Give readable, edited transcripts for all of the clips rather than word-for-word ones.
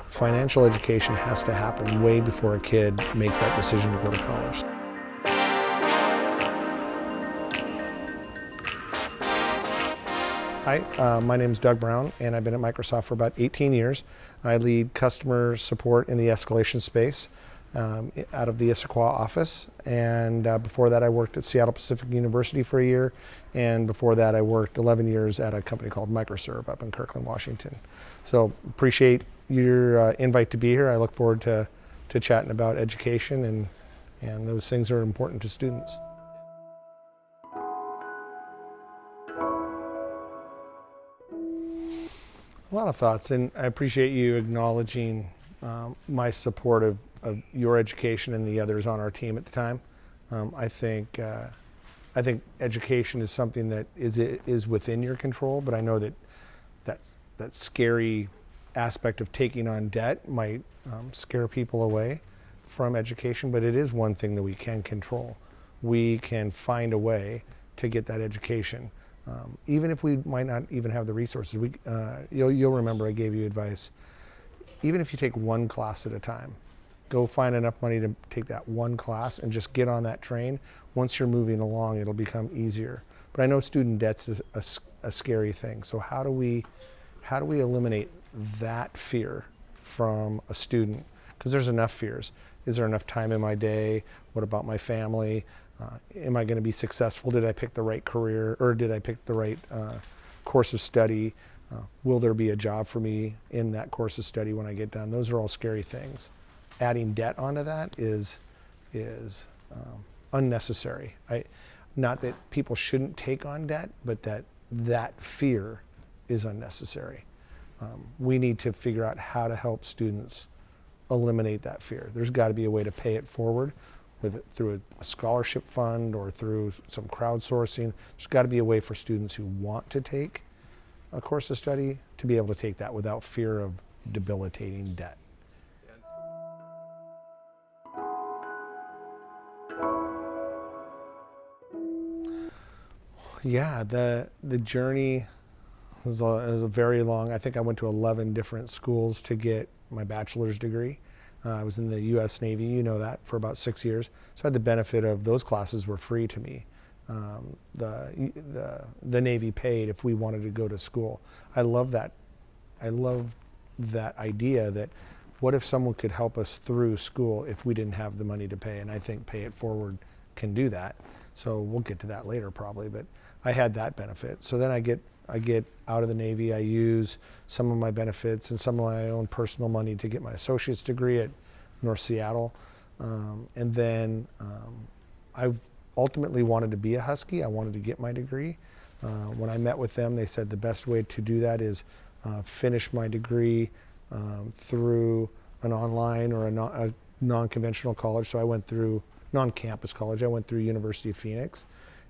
Financial education has to happen way before a kid makes that decision to go to college. Hi, my name is Doug Brown, and I've been at Microsoft for about 18 years. I lead customer support in the escalation space out of the Issaquah office, and before that I worked at Seattle Pacific University for a year, and before that I worked 11 years at a company called Microserve up in Kirkland, Washington. So appreciate your invite to be here. I look forward to chatting about education, and those things are important to students. A lot of thoughts, and I appreciate you acknowledging my support of your education and the others on our team at the time. I think education is something that is within your control, but I know that scary aspect of taking on debt might scare people away from education, but it is one thing that we can control. We can find a way to get that education. Even if we might not even have the resources, you'll remember I gave you advice. Even if you take one class at a time, go find enough money to take that one class and just get on that train. Once you're moving along, it'll become easier. But I know student debt's is a scary thing. So how do we eliminate that fear from a student? Because there's enough fears. Is there enough time in my day? What about my family? Am I going to be successful? Did I pick the right career, or did I pick the right course of study? Will there be a job for me in that course of study when I get done? Those are all scary things. Adding debt onto that is unnecessary. Not that people shouldn't take on debt, but that fear is unnecessary. We need to figure out how to help students eliminate that fear. There's got to be a way to pay it forward, through a scholarship fund or through some crowdsourcing. There's got to be a way for students who want to take a course of study to be able to take that without fear of debilitating debt. Yeah, the journey is a very long. I think I went to 11 different schools to get my bachelor's degree. I was in the U.S. Navy, you know that, for about 6 years. So I had the benefit of those classes were free to me. The Navy paid if we wanted to go to school. I love that. I love that idea that what if someone could help us through school if we didn't have the money to pay? And I think Pay It Forward can do that. So we'll get to that later probably, but I had that benefit. So then I get out of the Navy. I use some of my benefits and some of my own personal money to get my associate's degree at North Seattle. And then I ultimately wanted to be a Husky. I wanted to get my degree. When I met with them, they said the best way to do that is finish my degree through an online or a non-conventional college. So I went through non-campus college. I went through University of Phoenix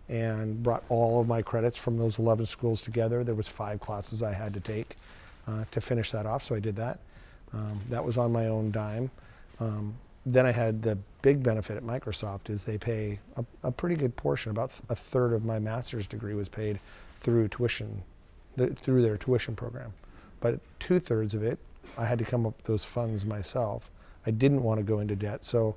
and brought all of my credits from those 11 schools together. There was 5 classes I had to take to finish that off, so I did that. That was on my own dime. Then I had the big benefit at Microsoft is they pay a pretty good portion. About a third of my master's degree was paid through tuition, through their tuition program. But 2/3 of it, I had to come up with those funds myself. I didn't want to go into debt, so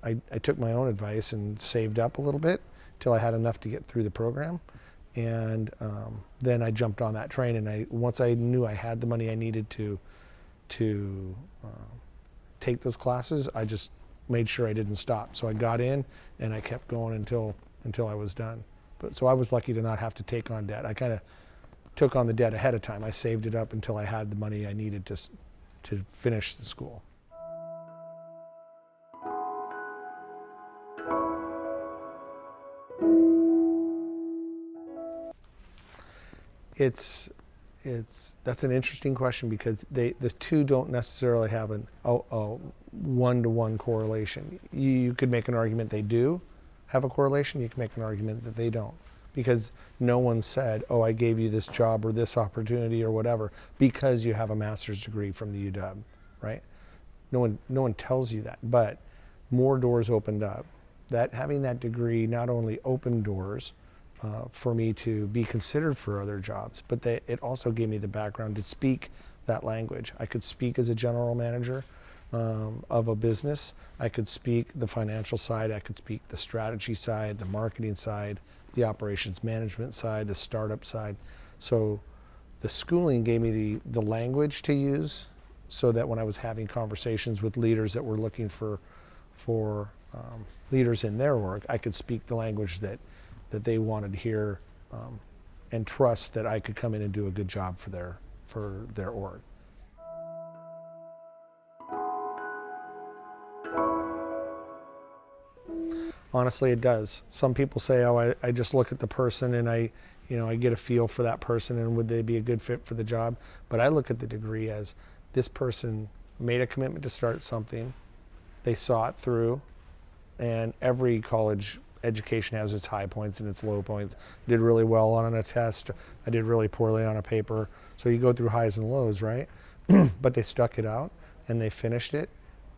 I took my own advice and saved up a little bit till I had enough to get through the program. And then I jumped on that train, and once I knew I had the money I needed to take those classes, I just made sure I didn't stop. So I got in and I kept going until I was done. So I was lucky to not have to take on debt. I kind of took on the debt ahead of time. I saved it up until I had the money I needed to finish the school. That's an interesting question because the two don't necessarily have an one-to-one correlation. You could make an argument they do have a correlation. You can make an argument that they don't, because no one said, oh, I gave you this job or this opportunity or whatever because you have a master's degree from the UW, right? No one tells you that, but more doors opened up. That having that degree not only opened doors, for me to be considered for other jobs. But it also gave me the background to speak that language. I could speak as a general manager of a business. I could speak the financial side. I could speak the strategy side, the marketing side, the operations management side, the startup side. So the schooling gave me the language to use, so that when I was having conversations with leaders that were looking for leaders in their work, I could speak the language that they wanted to hear, and trust that I could come in and do a good job for their org. Honestly, it does. Some people say, oh, I just look at the person and I get a feel for that person and would they be a good fit for the job. But I look at the degree as this person made a commitment to start something, they saw it through, and every college education has its high points and its low points. I did really well on a test, I did really poorly on a paper. So you go through highs and lows, right? But they stuck it out and they finished it.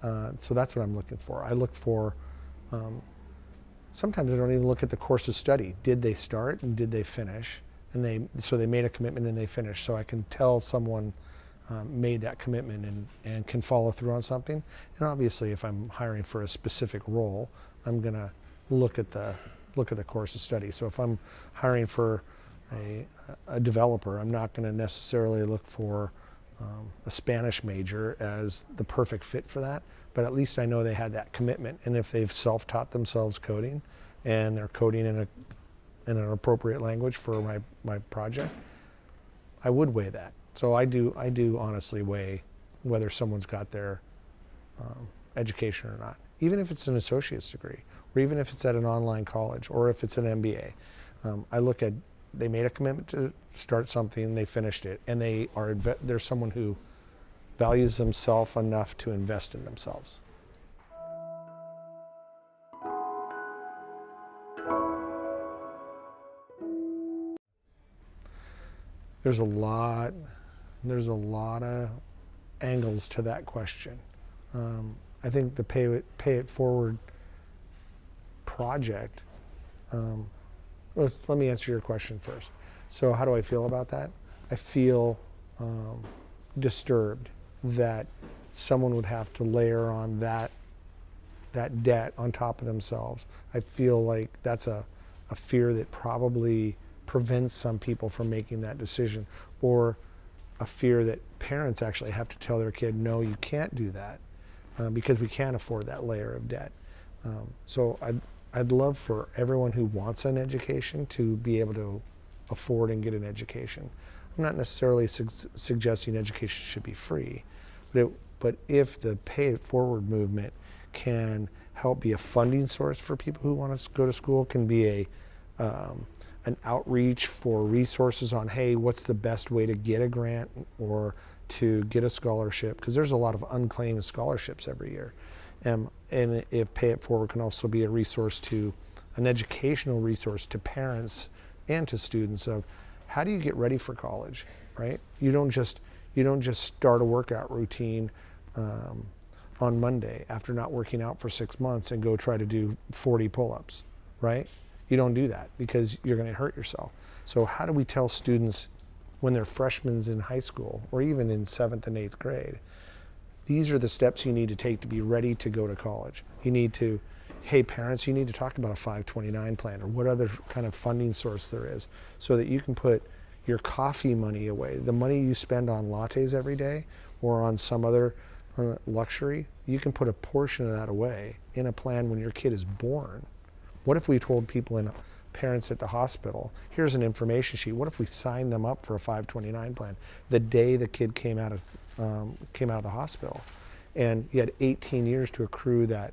So that's what I'm looking for. I look for, sometimes I don't even look at the course of study. Did they start and did they finish? And so they made a commitment and they finished. So I can tell someone made that commitment and can follow through on something. And obviously, if I'm hiring for a specific role, I'm gonna look at the course of study. So if I'm hiring for a developer, I'm not gonna necessarily look for a Spanish major as the perfect fit for that, but at least I know they had that commitment. And if they've self-taught themselves coding and they're coding in an appropriate language for my project, I would weigh that. So I do honestly weigh whether someone's got their education or not, even if it's an associate's degree, or even if it's at an online college, or if it's an MBA. I look at, they made a commitment to start something, they finished it, and they're someone who values themselves enough to invest in themselves. There's a lot of angles to that question. I think the pay it forward project, let me answer your question first. So how do I feel about that? I feel disturbed that someone would have to layer on that debt on top of themselves. I feel like that's a fear that probably prevents some people from making that decision, or a fear that parents actually have to tell their kid, no, you can't do that, because we can't afford that layer of debt. So I'd love for everyone who wants an education to be able to afford and get an education. I'm not necessarily suggesting education should be free, but if the pay it forward movement can help be a funding source for people who want to go to school, can be an outreach for resources on, hey, what's the best way to get a grant or to get a scholarship, because there's a lot of unclaimed scholarships every year. And if Pay It Forward can also be a resource to, an educational resource to parents and to students of how do you get ready for college, right? You don't just start a workout routine on Monday after not working out for 6 months and go try to do 40 pull-ups, right? You don't do that because you're going to hurt yourself. So how do we tell students when they're freshmen in high school or even in 7th and 8th grade, these are the steps you need to take to be ready to go to college. You need to, hey parents, you need to talk about a 529 plan or what other kind of funding source there is so that you can put your coffee money away, the money you spend on lattes every day or on some other luxury, you can put a portion of that away in a plan when your kid is born. What if we told people and parents at the hospital, here's an information sheet, what if we signed them up for a 529 plan the day the kid came out of the hospital, and you had 18 years to accrue that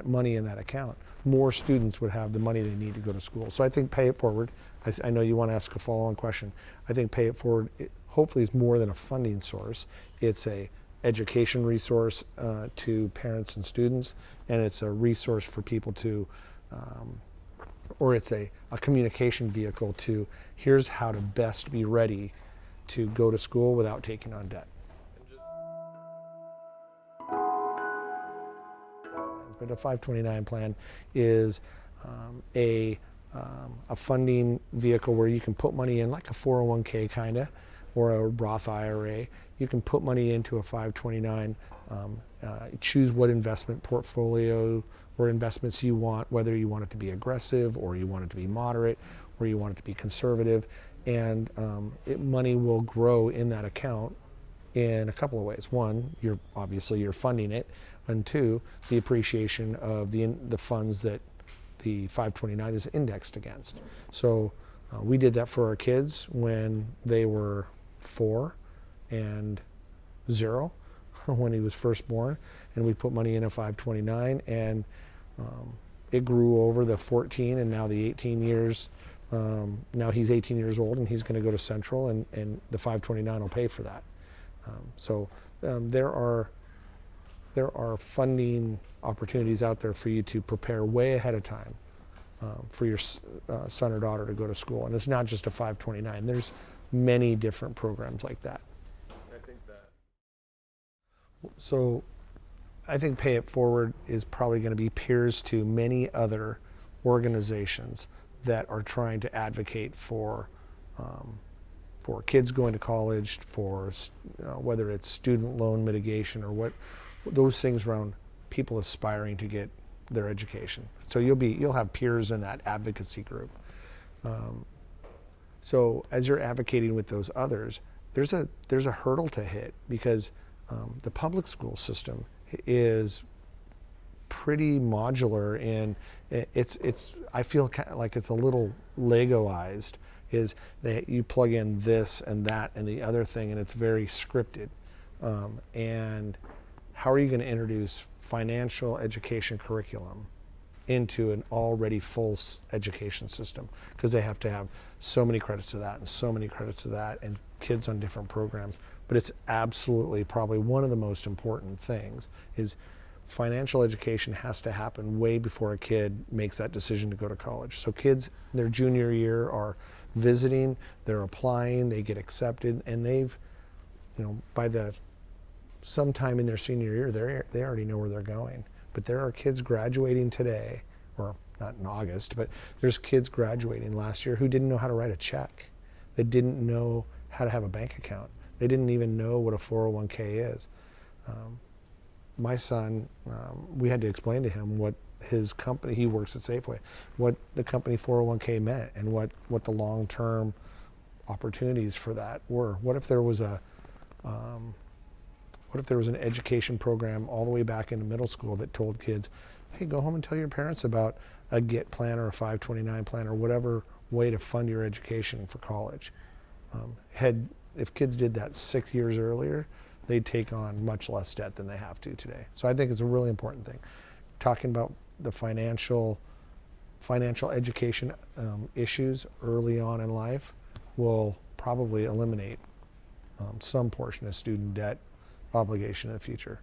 money in that account? More students would have the money they need to go to school. So I think Pay It Forward, I know you want to ask a follow-on question, I think Pay It Forward hopefully is more than a funding source. It's a education resource to parents and students, and it's a resource for people to, or it's a communication vehicle to, here's how to best be ready to go to school without taking on debt. But a 529 plan is a a funding vehicle where you can put money in, like a 401k kind of, or a Roth IRA. You can put money into a 529, choose what investment portfolio or investments you want, whether you want it to be aggressive or you want it to be moderate or you want it to be conservative. And money will grow in that account in a couple of ways. One, you're funding it, and two, the appreciation of the funds that the 529 is indexed against. So we did that for our kids when they were 4 and 0 when he was first born, and we put money in a 529, and it grew over the 14 and now the 18 years. Now he's 18 years old and he's going to go to Central, and the 529 will pay for that. There are funding opportunities out there for you to prepare way ahead of time for your son or daughter to go to school. And it's not just a 529. There's many different programs like that. I think that. So I think Pay It Forward is probably going to be peers to many other organizations that are trying to advocate for kids going to college, for whether it's student loan mitigation or what those things around people aspiring to get their education. So you'll have peers in that advocacy group. So as you're advocating with those others, there's a hurdle to hit, because the public school system is pretty modular, and I feel like it's a little Legoized. Is that you plug in this and that and the other thing, and it's very scripted. And how are you going to introduce financial education curriculum into an already full education system? Because they have to have so many credits to that and so many credits to that, and kids on different programs. But it's absolutely probably one of the most important things is financial education has to happen way before a kid makes that decision to go to college. So kids in their junior year are visiting, they're applying, they get accepted, and they've, by sometime in their senior year, they already know where they're going. But there are kids graduating today, or not in August, but there's kids graduating last year who didn't know how to write a check. They didn't know how to have a bank account. They didn't even know what a 401k is. My son, we had to explain to him what his company, he works at Safeway, what the company 401k meant and what the long-term opportunities for that were. What if there was an education program all the way back into middle school that told kids, hey, go home and tell your parents about a GET plan or a 529 plan or whatever way to fund your education for college. If kids did that 6 years earlier, they'd take on much less debt than they have to today. So I think it's a really important thing. Talking about the financial education issues early on in life will probably eliminate some portion of student debt obligation in the future.